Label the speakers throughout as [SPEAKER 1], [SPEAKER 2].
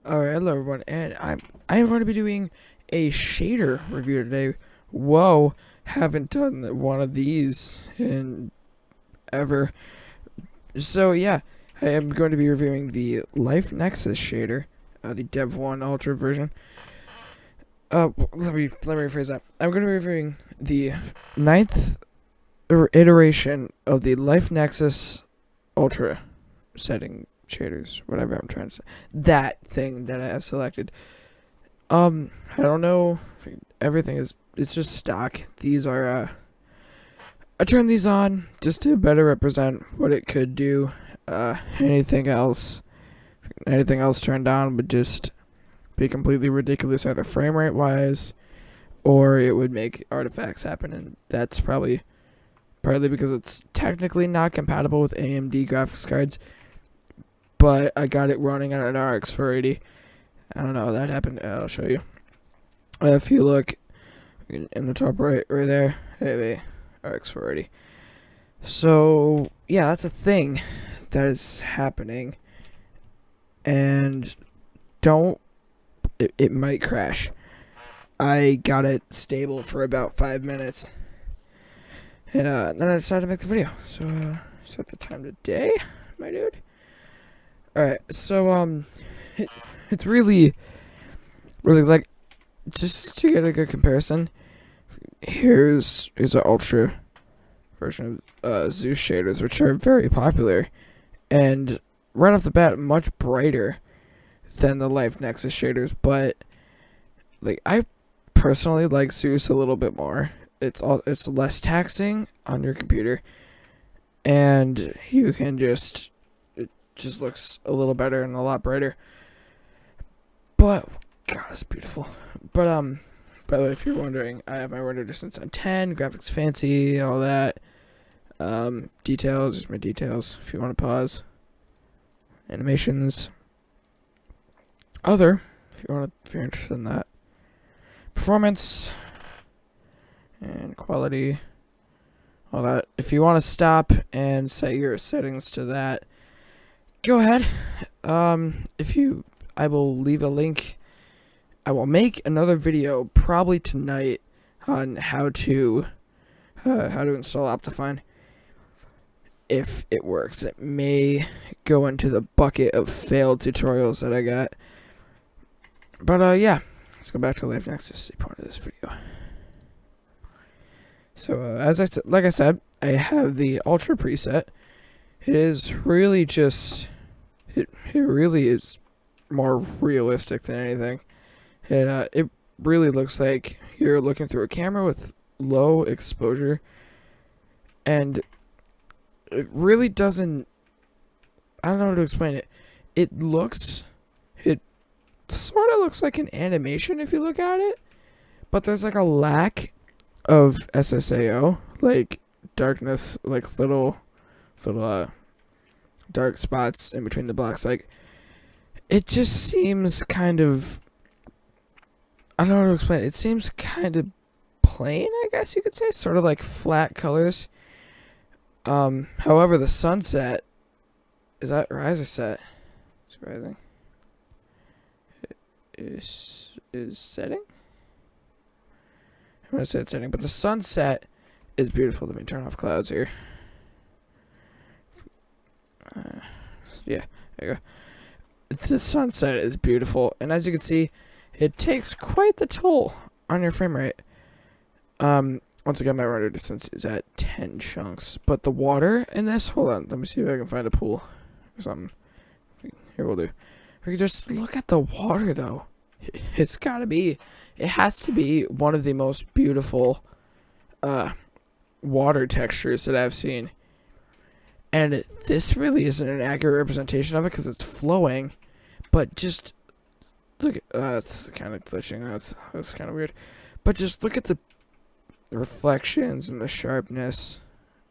[SPEAKER 1] Alright, hello everyone, and I'm going to be doing a shader review today. Whoa, haven't done one of these in ever. So yeah, I am going to be reviewing the Nexus shader, the Dev 1 Ultra version. Let me rephrase that. I'm going to be reviewing the ninth iteration of the Nexus Ultra setting shaders, whatever I'm trying to say. That thing that I have selected. I don't know. It's just stock. These are, I turned these on just to better represent what it could do. Anything else turned on would just be completely ridiculous, either frame rate wise, or it would make artifacts happen, and that's partly because it's technically not compatible with AMD graphics cards. But I got it running on an RX 480. I don't know how that happened. I'll show you. If you look in the top right there, hey, RX 480. So yeah, that's a thing that is happening, and it might crash. I got it stable for about 5 minutes, and then I decided to make the video. So set the time today, my dude. Alright, so, it's really, like, just to get a good comparison, here's an Ultra version of Zeus shaders, which are very popular, and right off the bat, much brighter than the Nexus shaders, but, like, I personally like Zeus a little bit more. It's less taxing on your computer, and you can just looks a little better and a lot brighter. But God, it's beautiful. But by the way, if you're wondering, I have my render distance on 10, graphics fancy, all that. Details, just my details. If you want to pause, animations, other. If you're interested in that, performance and quality, all that. If you want to stop and set your settings to that, go ahead. I will leave a link. I will make another video probably tonight on how to install Optifine. If it works, it may go into the bucket of failed tutorials that I got. But yeah, let's go back to Nexus, the point of this video. So like I said, I have the Ultra preset. It is really just. It really is more realistic than anything. It really looks like you're looking through a camera with low exposure, and it really doesn't. I don't know how to explain it. It sort of looks like an animation if you look at it, but there's like a lack of SSAO, like darkness, like little dark spots in between the blocks. Like, it just seems kind of, I don't know how to explain it. It seems kind of plain, I guess you could say, sort of like flat colors. However, the sunset, is that rise or set? It's rising. It is setting? I'm gonna say it's setting, but the sunset is beautiful. Let me turn off clouds here. Yeah, there you go. The sunset is beautiful, and as you can see, it takes quite the toll on your frame rate. Once again, my render distance is at 10 chunks, but the water in this, hold on, let me see if I can find a pool or something. Here, we'll do. We can just look at the water, though. It has to be one of the most beautiful water textures that I've seen. And this really isn't an accurate representation of it because it's flowing, but just look at it's kind of glitching. That's kind of weird, but just look at the reflections and the sharpness.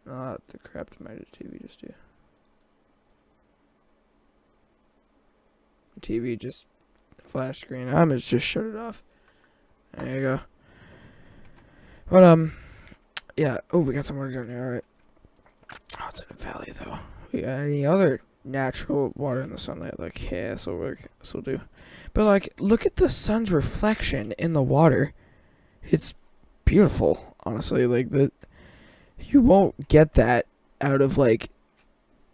[SPEAKER 1] The crap did my TV just do? The TV just flash screen. I'm gonna just shut it off. There you go. But yeah. Oh, we got some work done here. All right. Oh, it's in a valley, though. We got any other natural water in the sunlight. Like, yeah, this will work. This will do. But like, look at the sun's reflection in the water. It's beautiful, honestly. Like you won't get that out of like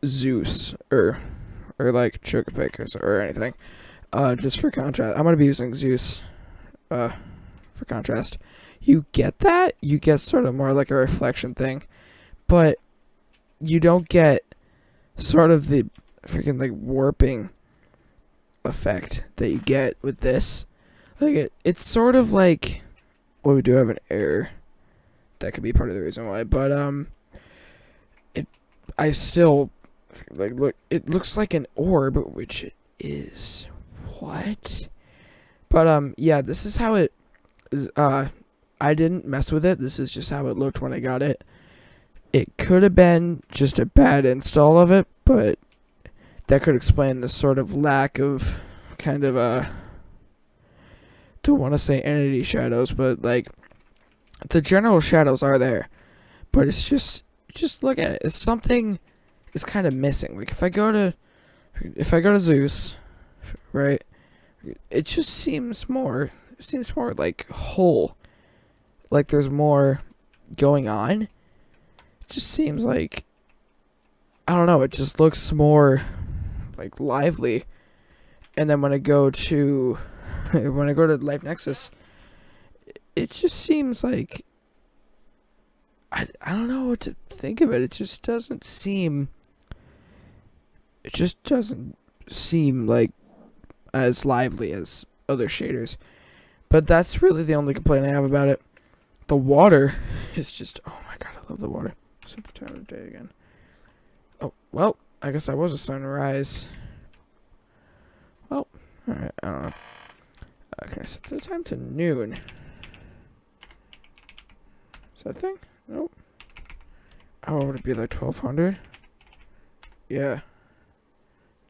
[SPEAKER 1] Zeus or like Chocopicus or anything. Just for contrast, I'm gonna be using Zeus. For contrast, you get that. You get sort of more like a reflection thing, but you don't get sort of the freaking like warping effect that you get with this. Like it's sort of like, well, we do have an error. That could be part of the reason why, but I still like look. It looks like an orb, which it is. What? But yeah, this is how it is. I didn't mess with it. This is just how it looked when I got it. It could have been just a bad install of it, but that could explain the sort of lack of kind of don't want to say entity shadows, but like the general shadows are there, but it's just look at it. It's something is kind of missing. Like if I go to Zeus, right? It just seems more. It seems more like whole. Like there's more going on. It just seems like, I don't know. It just looks more like lively. And then when I go to Life Nexus, it just seems like I don't know what to think of it. It just doesn't seem like as lively as other shaders. But that's really the only complaint I have about it. The water is just, oh my god, I love the water. Set the time of day again. Oh, well, I guess I was a sunrise. Well, alright, I don't know. Can I set the time to noon? Is that a thing? Nope. Oh, would it be like 1200? Yeah.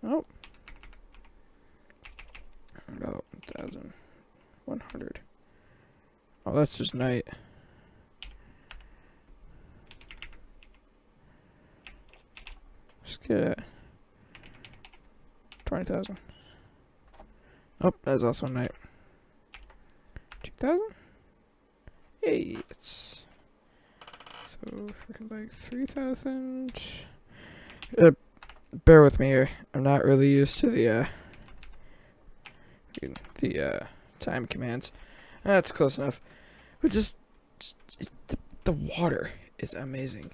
[SPEAKER 1] Nope. About 1100. Oh, that's just night. Just get it. 20,000. Oh, that's also night. 2,000? Hey, it's so freaking like 3,000. Bear with me here. I'm not really used to the time commands. That's close enough. But just the water is amazing.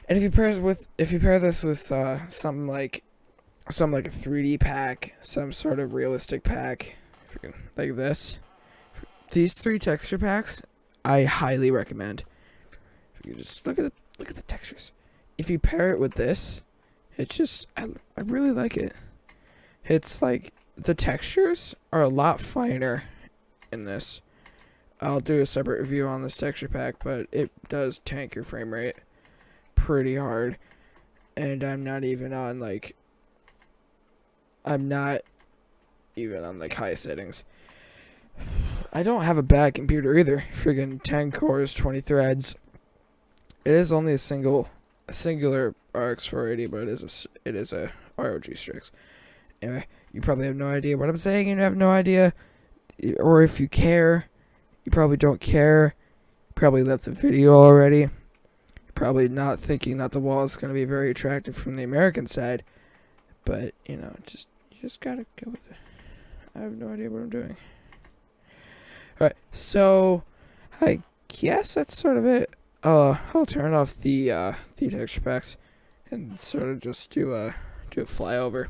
[SPEAKER 1] And if you pair this with something like a 3D pack, some sort of realistic pack, freaking like this. These 3 texture packs, I highly recommend. If you just look at the textures. If you pair it with this, it's just I really like it. It's like the textures are a lot finer in this. I'll do a separate review on this texture pack, but it does tank your frame rate pretty hard. And I'm not even on like high settings. I don't have a bad computer either. Friggin' 10 cores, 20 threads. It is only a singular RX 480, but it is a ROG Strix. Anyway, you probably have no idea what I'm saying, and you have no idea, or if you care, you probably don't care. You probably left the video already. You're probably not thinking that the wall is going to be very attractive from the American side, but you just gotta go with it. I have no idea what I'm doing. Alright, so I guess that's sort of it. I'll turn off the texture packs and sort of just do a flyover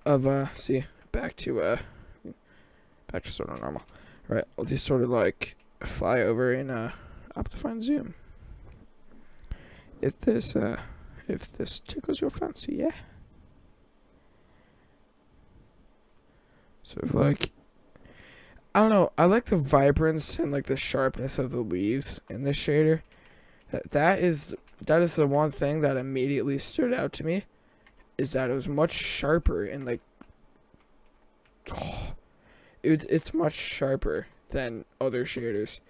[SPEAKER 1] of back to sort of normal. Right, I'll just sort of like fly over in Optifine Zoom. If this tickles your fancy, yeah. Sort of like, I don't know, I like the vibrance and like the sharpness of the leaves in this shader. That is the one thing that immediately stood out to me, is that it was much sharper and like it's much sharper than other shaders.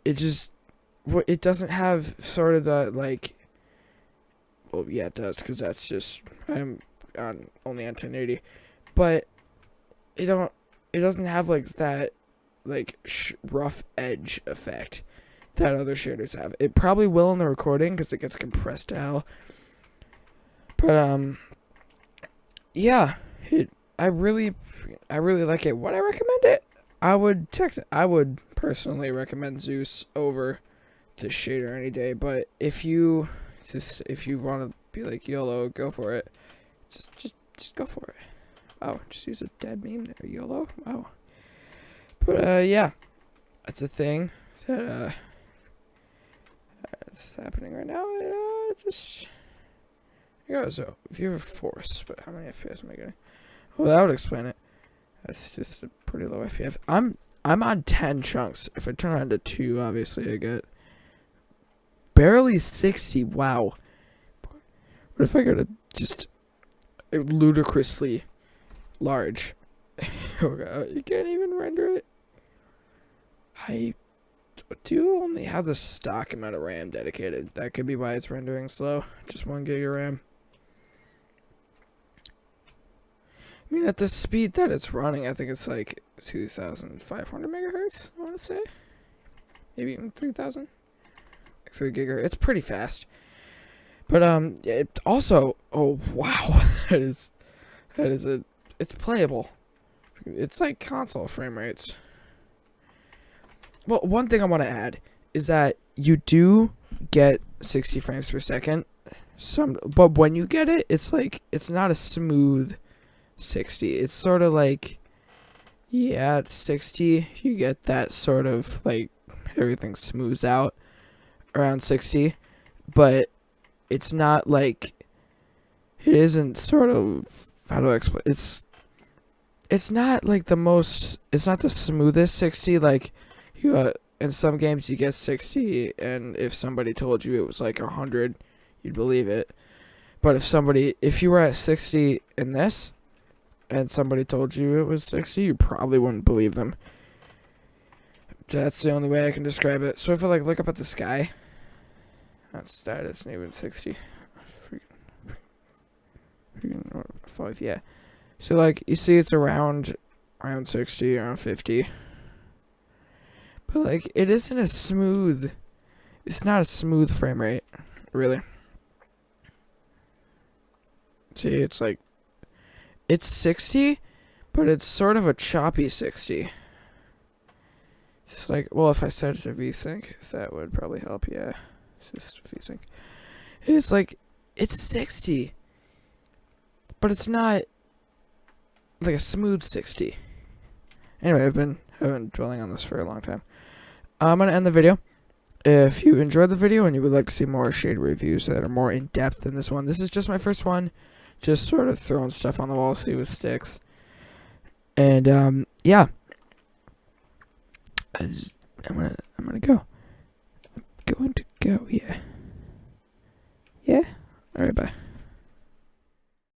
[SPEAKER 1] It doesn't have sort of the like, Well, yeah, it does, because that's just, I'm only on 1080. But it doesn't have like that like rough edge effect that other shaders have. It probably will in the recording because it gets compressed to hell. But yeah, I really like it. Would I recommend it? I would personally recommend Zeus over the shader any day. But if you want to be like YOLO, go for it. Just go for it. Wow, just use a dead meme there, YOLO. Wow. But yeah, that's a thing that is happening right now. Just yeah. So if you have a force, but how many FPS am I getting? Well, that would explain it. That's just a pretty low FPS. I'm on 10 chunks. If I turn on to 2, obviously I get barely 60. Wow. What if I go to just ludicrously large? Oh god, you can't even render it. I do only have the stock amount of RAM dedicated. That could be why it's rendering slow. Just 1 gig of RAM. I mean, at the speed that it's running, I think it's like 2,500 megahertz, I want to say. Maybe even 3,000. 3 gigahertz. It's pretty fast. But, it also, oh, wow. it's playable. It's like console frame rates. Well, one thing I want to add is that you do get 60 frames per second. But when you get it, it's like, it's not a smooth 60. It's sort of like, yeah, it's 60. You get that sort of like everything smooths out around 60, but it's not like, it isn't sort of, how do I explain? It's not like it's not the smoothest 60. Like you in some games you get 60, and if somebody told you it was like 100, you'd believe it. But if you were at 60 in this, and somebody told you it was 60, you probably wouldn't believe them. That's the only way I can describe it. So if I like look up at the sky, that isn't even 60. Freaking 5, yeah. So like you see, it's around 60, around 50. But like it isn't a smooth. It's not a smooth frame rate, really. See, it's like, it's 60, but it's sort of a choppy 60. It's like, well, if I set it to VSync, that would probably help. Yeah, it's just VSync. It's like, it's 60, but it's not like a smooth 60. Anyway, I've been dwelling on this for a long time. I'm gonna end the video. If you enjoyed the video and you would like to see more shade reviews that are more in depth than this one, this is just my first one. Just sort of throwing stuff on the wall, see what sticks. And yeah, I'm gonna go. I'm going to go. Yeah. All right. Bye.